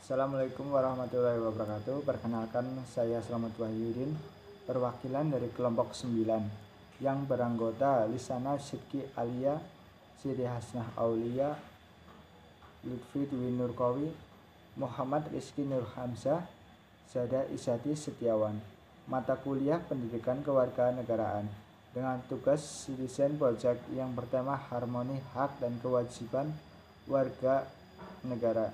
Assalamualaikum warahmatullahi wabarakatuh. Perkenalkan, saya Slamet Wahyudin, perwakilan dari kelompok 9 yang beranggota Lisana Sidki Alia, Siti Hasnah Aulia, Lutfi Dwi Nurkowi, Muhammad Rizky Nur Hamzah, Zada Isati Setiawan. Mata kuliah Pendidikan Kewarganegaraan dengan tugas Citizen Project yang bertema harmoni hak dan kewajiban warga negara.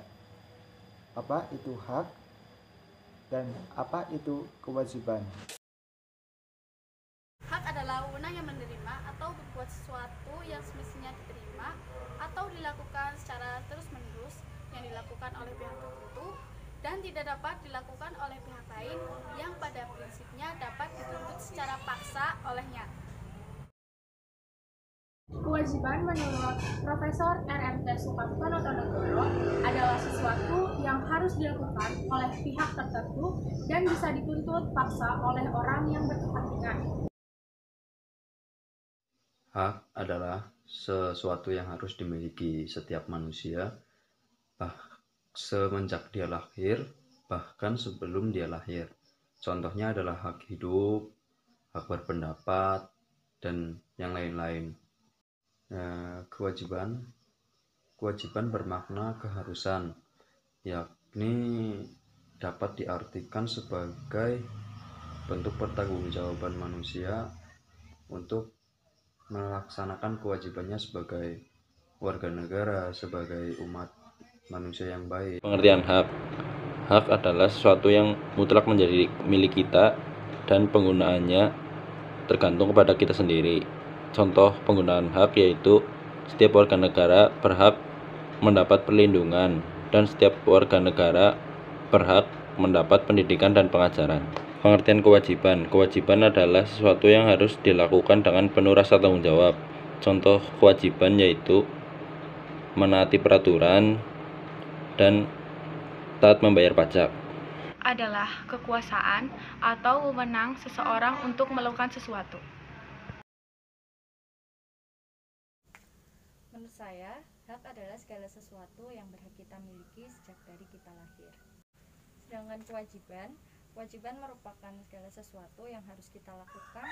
Apa itu hak dan apa itu kewajiban? Hak adalah wewenang yang menerima atau berbuat sesuatu yang semestinya diterima atau dilakukan secara terus-menerus yang dilakukan oleh pihak tertentu dan tidak dapat dilakukan oleh pihak lain yang pada prinsipnya dapat dituntut secara paksa olehnya. Kewajiban menurut Profesor RMT Sukartono Tonegoro adalah sesuatu yang harus dilakukan oleh pihak tertentu dan bisa dituntut paksa oleh orang yang berkepentingan. Hak adalah sesuatu yang harus dimiliki setiap manusia, semenjak dia lahir, bahkan sebelum dia lahir. Contohnya adalah hak hidup, hak berpendapat, dan yang lain-lain. Kewajiban bermakna keharusan, yakni dapat diartikan sebagai bentuk pertanggungjawaban manusia untuk melaksanakan kewajibannya sebagai warga negara, sebagai umat manusia yang baik. Pengertian hak. Hak adalah sesuatu yang mutlak menjadi milik kita dan penggunaannya tergantung kepada kita sendiri. Contoh penggunaan hak yaitu setiap warga negara berhak mendapat perlindungan dan setiap warga negara berhak mendapat pendidikan dan pengajaran. Pengertian kewajiban. Kewajiban adalah sesuatu yang harus dilakukan dengan penuh rasa tanggung jawab. Contoh kewajiban yaitu menaati peraturan dan taat membayar pajak. Adalah kekuasaan atau wewenang seseorang untuk melakukan sesuatu. Menurut saya, hak adalah segala sesuatu yang berhak kita miliki sejak dari kita lahir. Sedangkan kewajiban merupakan segala sesuatu yang harus kita lakukan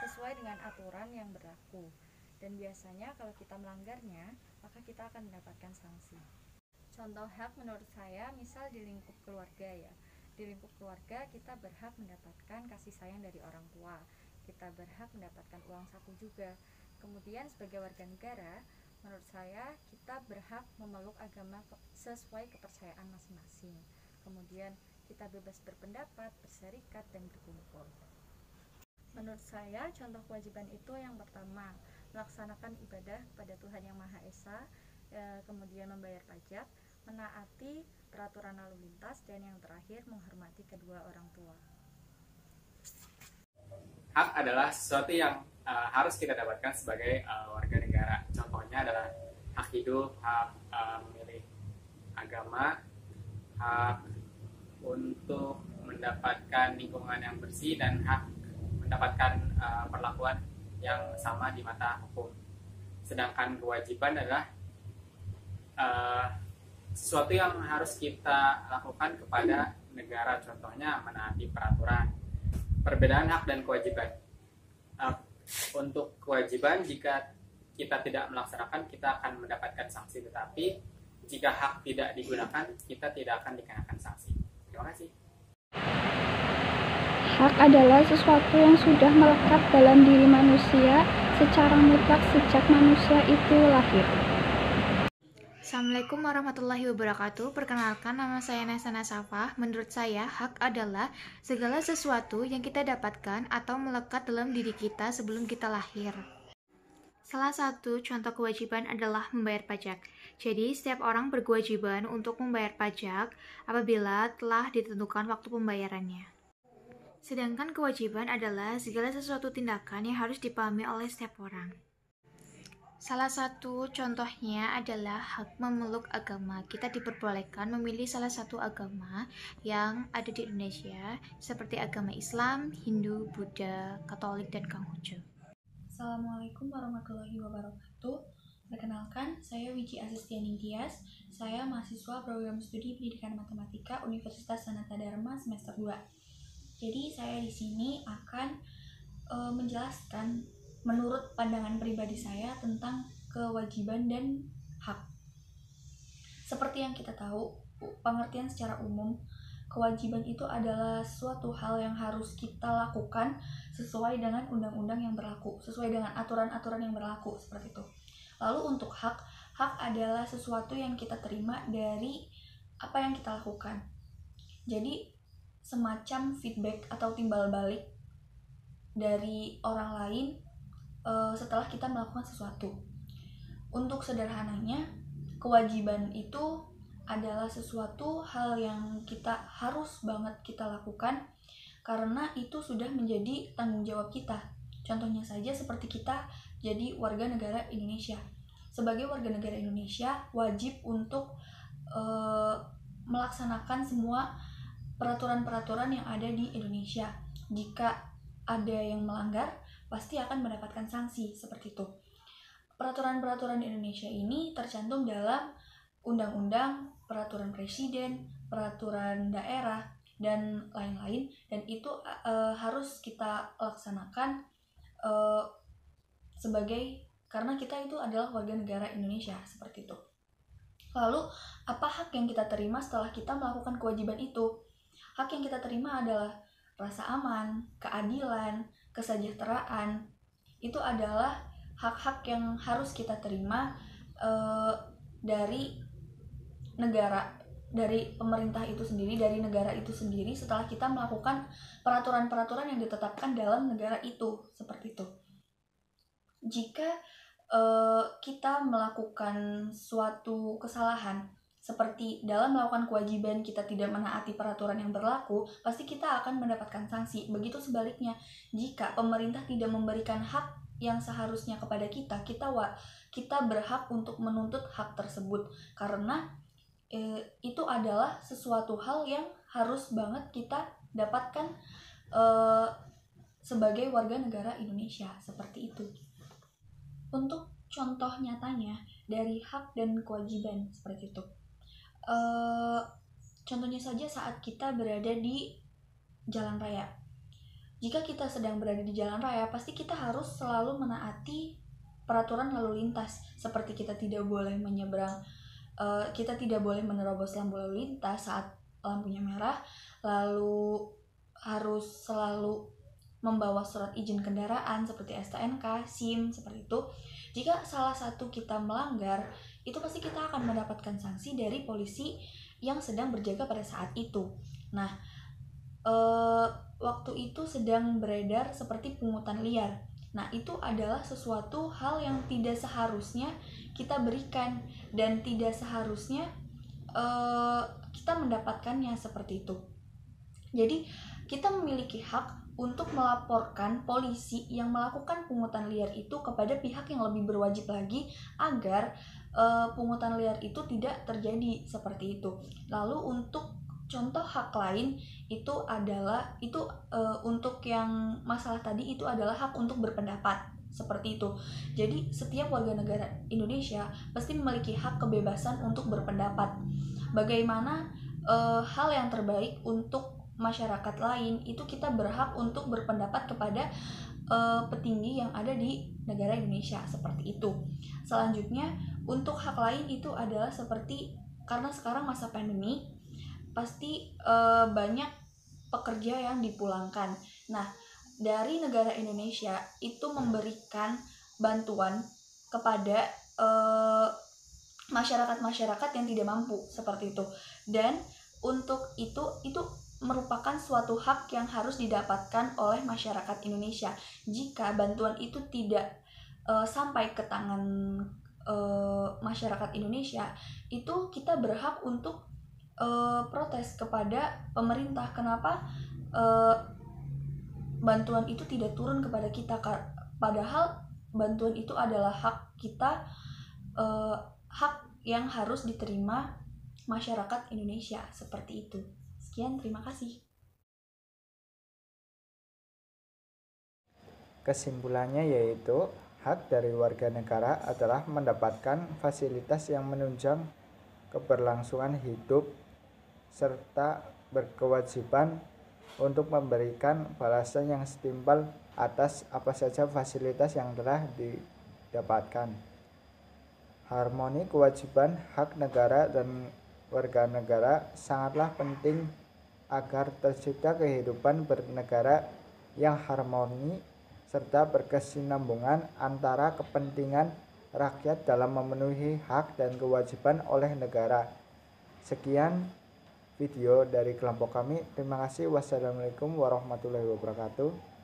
sesuai dengan aturan yang berlaku. Dan biasanya kalau kita melanggarnya, maka kita akan mendapatkan sanksi. Contoh hak menurut saya, misal di lingkup keluarga ya. Di lingkup keluarga kita berhak mendapatkan kasih sayang dari orang tua. Kita berhak mendapatkan uang saku juga. Kemudian sebagai warga negara, menurut saya kita berhak memeluk agama sesuai kepercayaan masing-masing. Kemudian kita bebas berpendapat, berserikat, dan berkumpul. Menurut saya contoh kewajiban itu yang pertama, melaksanakan ibadah kepada Tuhan Yang Maha Esa, kemudian membayar pajak, menaati peraturan lalu lintas, dan yang terakhir menghormati kedua orang tua. Hak adalah sesuatu yang harus kita dapatkan sebagai warga negara. Contohnya adalah hak hidup, hak memilih agama, hak untuk mendapatkan lingkungan yang bersih, dan hak mendapatkan perlakuan yang sama di mata hukum. Sedangkan kewajiban adalah sesuatu yang harus kita lakukan kepada negara, contohnya menaati peraturan. Perbedaan hak dan kewajiban. Untuk kewajiban, jika kita tidak melaksanakan, kita akan mendapatkan sanksi. Tetapi jika hak tidak digunakan, kita tidak akan dikenakan sanksi. Terima kasih. Hak adalah sesuatu yang sudah melekat dalam diri manusia secara mutlak sejak manusia itu lahir. Assalamualaikum warahmatullahi wabarakatuh. Perkenalkan, nama saya Nasana Safah. Menurut saya, hak adalah segala sesuatu yang kita dapatkan atau melekat dalam diri kita sebelum kita lahir. Salah satu contoh kewajiban adalah membayar pajak. Jadi, setiap orang berkewajiban untuk membayar pajak apabila telah ditentukan waktu pembayarannya. Sedangkan kewajiban adalah segala sesuatu tindakan yang harus dipahami oleh setiap orang. Salah satu contohnya adalah hak memeluk agama. Kita diperbolehkan memilih salah satu agama yang ada di Indonesia, seperti agama Islam, Hindu, Buddha, Katolik, dan Konghucu. Assalamualaikum warahmatullahi wabarakatuh. Perkenalkan, saya Wiji Azistiani Tias. Saya mahasiswa program studi Pendidikan Matematika Universitas Sanata Dharma semester 2. Jadi saya di sini akan menjelaskan menurut pandangan pribadi saya tentang kewajiban dan hak. Seperti yang kita tahu, pengertian secara umum, kewajiban itu adalah suatu hal yang harus kita lakukan sesuai dengan undang-undang yang berlaku, sesuai dengan aturan-aturan yang berlaku, seperti itu. Lalu untuk hak adalah sesuatu yang kita terima dari apa yang kita lakukan. Jadi semacam feedback atau timbal balik dari orang lain setelah kita melakukan sesuatu. Untuk sederhananya, kewajiban itu adalah sesuatu hal yang kita harus banget kita lakukan karena itu sudah menjadi tanggung jawab kita. Contohnya saja seperti kita jadi warga negara Indonesia. Sebagai warga negara Indonesia, wajib untuk melaksanakan semua peraturan-peraturan yang ada di Indonesia. Jika ada yang melanggar, pasti akan mendapatkan sanksi, seperti itu. Peraturan-peraturan di Indonesia ini tercantum dalam undang-undang, peraturan presiden, peraturan daerah, dan lain-lain, dan itu harus kita laksanakan karena kita itu adalah warga negara Indonesia, seperti itu. Lalu, apa hak yang kita terima setelah kita melakukan kewajiban itu? Hak yang kita terima adalah rasa aman, keadilan, kesejahteraan. Itu adalah hak-hak yang harus kita terima dari negara, dari pemerintah itu sendiri, dari negara itu sendiri setelah kita melakukan peraturan-peraturan yang ditetapkan dalam negara itu, seperti itu. Jika kita melakukan suatu kesalahan, seperti dalam melakukan kewajiban kita tidak menaati peraturan yang berlaku, pasti kita akan mendapatkan sanksi. Begitu sebaliknya, jika pemerintah tidak memberikan hak yang seharusnya kepada kita, kita berhak untuk menuntut hak tersebut, karena itu adalah sesuatu hal yang harus banget kita dapatkan sebagai warga negara Indonesia, seperti itu. Untuk contoh nyatanya dari hak dan kewajiban seperti itu, contohnya saja saat kita berada di jalan raya. Jika kita sedang berada di jalan raya, pasti kita harus selalu menaati peraturan lalu lintas, seperti kita tidak boleh menyeberang, kita tidak boleh menerobos lampu lalu lintas saat lampunya merah, lalu harus selalu membawa surat izin kendaraan seperti STNK, SIM, seperti itu. Jika salah satu kita melanggar, itu pasti kita akan mendapatkan sanksi dari polisi yang sedang berjaga pada saat itu. Nah, waktu itu sedang beredar seperti pungutan liar. Nah, itu adalah sesuatu hal yang tidak seharusnya kita berikan dan tidak seharusnya kita mendapatkannya seperti itu. Jadi, kita memiliki hak untuk melaporkan polisi yang melakukan pungutan liar itu kepada pihak yang lebih berwajib lagi agar pungutan liar itu tidak terjadi, seperti itu. Lalu untuk contoh hak lain itu adalah untuk yang masalah tadi itu adalah hak untuk berpendapat, seperti itu. Jadi setiap warga negara Indonesia pasti memiliki hak kebebasan untuk berpendapat. Bagaimana hal yang terbaik untuk masyarakat lain, itu kita berhak untuk berpendapat kepada petinggi yang ada di negara Indonesia, seperti itu. Selanjutnya, untuk hak lain itu adalah seperti, karena sekarang masa pandemi, pasti banyak pekerja yang dipulangkan. Nah, dari negara Indonesia itu memberikan bantuan kepada masyarakat-masyarakat yang tidak mampu, seperti itu. Dan untuk itu merupakan suatu hak yang harus didapatkan oleh masyarakat Indonesia. Jika bantuan itu tidak sampai ke tangan masyarakat Indonesia, itu kita berhak untuk protes kepada pemerintah. Kenapa bantuan itu tidak turun kepada kita? Padahal bantuan itu adalah hak kita, hak yang harus diterima masyarakat Indonesia, seperti itu. Sekian, terima kasih. Kesimpulannya yaitu hak dari warga negara adalah mendapatkan fasilitas yang menunjang keberlangsungan hidup serta berkewajiban untuk memberikan balasan yang setimpal atas apa saja fasilitas yang telah didapatkan. Harmoni kewajiban hak negara dan warga negara sangatlah penting agar tercipta kehidupan bernegara yang harmoni serta berkesinambungan antara kepentingan rakyat dalam memenuhi hak dan kewajiban oleh negara. Sekian video dari kelompok kami. Terima kasih. Wassalamualaikum warahmatullahi wabarakatuh.